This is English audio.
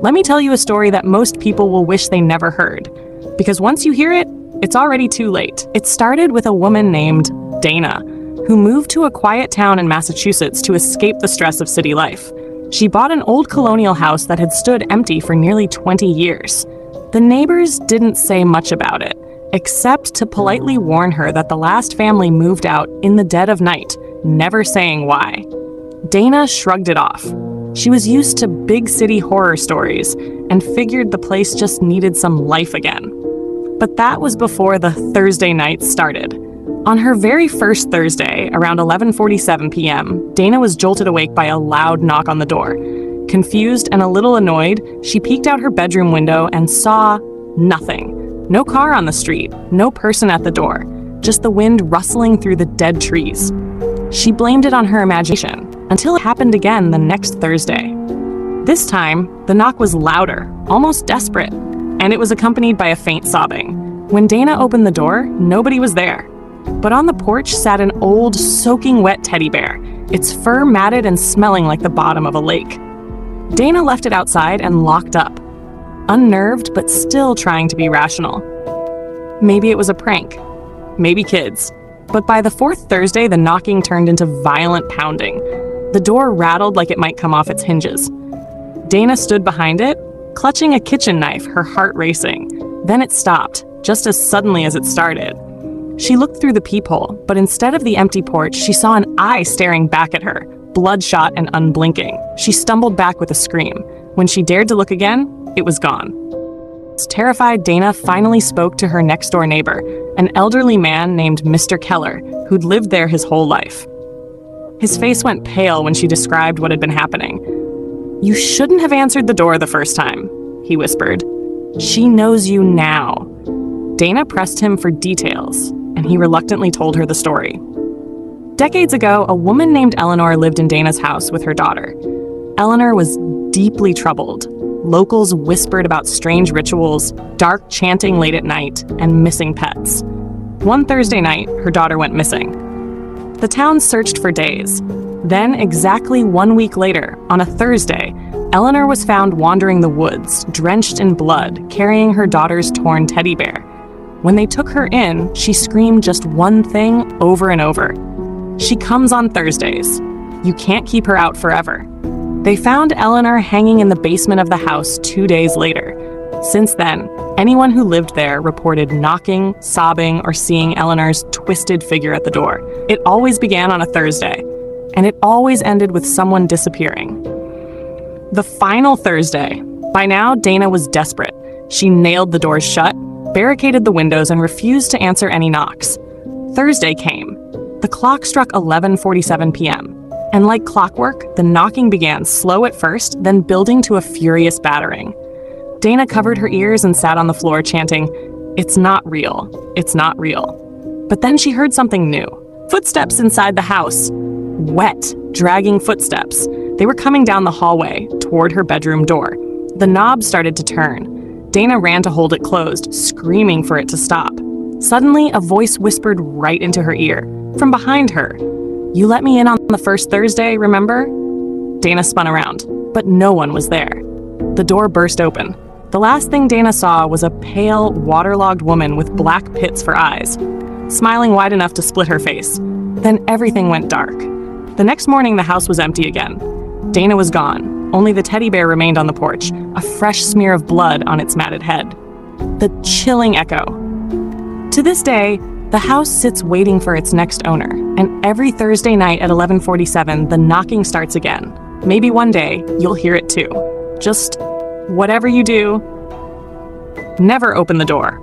Let me tell you a story that most people will wish they never heard. Because once you hear it, it's already too late. It started with a woman named Dana, who moved to a quiet town in Massachusetts to escape the stress of city life. She bought an old colonial house that had stood empty for nearly 20 years. The neighbors didn't say much about it, except to politely warn her that the last family moved out in the dead of night, never saying why. Dana shrugged it off. She was used to big city horror stories and figured the place just needed some life again. But that was before the Thursday night started. On her very first Thursday, around 11:47 p.m., Dana was jolted awake by a loud knock on the door. Confused and a little annoyed, she peeked out her bedroom window and saw nothing. No car on the street, no person at the door, just the wind rustling through the dead trees. She blamed it on her imagination, until it happened again the next Thursday. This time, the knock was louder, almost desperate, and it was accompanied by a faint sobbing. When Dana opened the door, nobody was there. But on the porch sat an old, soaking wet teddy bear, its fur matted and smelling like the bottom of a lake. Dana left it outside and locked up, unnerved but still trying to be rational. Maybe it was a prank, maybe kids. But by the fourth Thursday, the knocking turned into violent pounding. The door rattled like it might come off its hinges. Dana stood behind it, clutching a kitchen knife, her heart racing. Then it stopped, just as suddenly as it started. She looked through the peephole, but instead of the empty porch, she saw an eye staring back at her, bloodshot and unblinking. She stumbled back with a scream. When she dared to look again, it was gone. Terrified, Dana finally spoke to her next-door neighbor, an elderly man named Mr. Keller, who'd lived there his whole life. His face went pale when she described what had been happening. "You shouldn't have answered the door the first time," he whispered. "She knows you now." Dana pressed him for details, and he reluctantly told her the story. Decades ago, a woman named Eleanor lived in Dana's house with her daughter. Eleanor was deeply troubled. Locals whispered about strange rituals, dark chanting late at night, and missing pets. One Thursday night, her daughter went missing. The town searched for days. Then, exactly 1 week later, on a Thursday, Eleanor was found wandering the woods, drenched in blood, carrying her daughter's torn teddy bear. When they took her in, she screamed just one thing over and over. "She comes on Thursdays. You can't keep her out forever." They found Eleanor hanging in the basement of the house 2 days later. Since then, anyone who lived there reported knocking, sobbing, or seeing Eleanor's twisted figure at the door. It always began on a Thursday, and it always ended with someone disappearing. The final Thursday. By now, Dana was desperate. She nailed the doors shut, barricaded the windows, and refused to answer any knocks. Thursday came. The clock struck 11:47 p.m. And like clockwork, the knocking began slow at first, then building to a furious battering. Dana covered her ears and sat on the floor chanting, "It's not real. It's not real." But then she heard something new. Footsteps inside the house. Wet, dragging footsteps. They were coming down the hallway, toward her bedroom door. The knob started to turn. Dana ran to hold it closed, screaming for it to stop. Suddenly, a voice whispered right into her ear, from behind her. "You let me in on the first Thursday, remember?" Dana spun around, but no one was there. The door burst open. The last thing Dana saw was a pale, waterlogged woman with black pits for eyes, smiling wide enough to split her face. Then everything went dark. The next morning, the house was empty again. Dana was gone. Only the teddy bear remained on the porch, a fresh smear of blood on its matted head. The chilling echo. To this day, the house sits waiting for its next owner, and every Thursday night at 11:47, the knocking starts again. Maybe one day, you'll hear it too. Just, whatever you do, never open the door.